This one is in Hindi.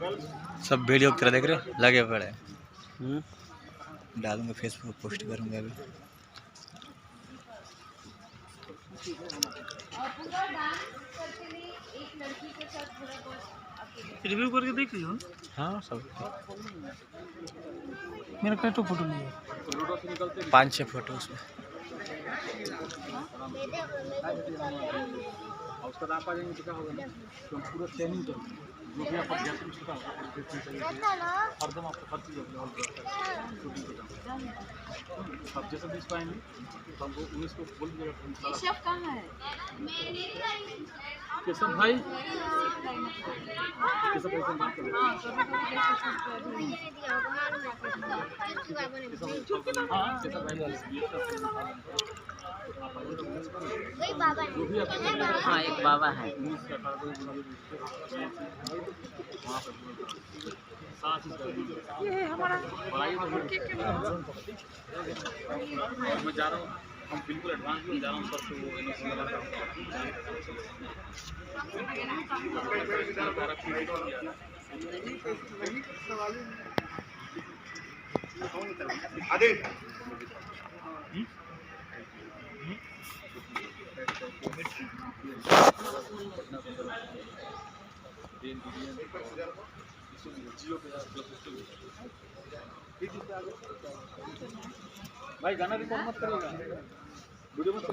सब वीडियो की तरह देख रहे लगे पड़े। डालूंगा फेसबुक पोस्ट करूंगा अभी। रिव्यू करके देख लियो। हाँ सब मेरा कई फोटो लिया 5-6 फोटो उसमें। उसका आप आ जाएंगे तो क्या होगा ना, तो हम पूरा ट्रेनिंग करेंगे जो भी आप अभ्यास में सीखा होगा हरदम आपको हर चीज़ शूटिंग को आप जैसे भी पाएंगे तो हमको उन्नीस को बोल दिया। शेफ कहाँ है? केशव भाई केशव भाई से बात करें। हाँ केशव भाई हाँ एक बाबा है। ये हमारा मैं जा रहा हूँ, हम बिल्कुल एडवांस में जा रहा हूँ सर से वो भाई गाना रिकॉर्ड मत करिएगा, वीडियो मत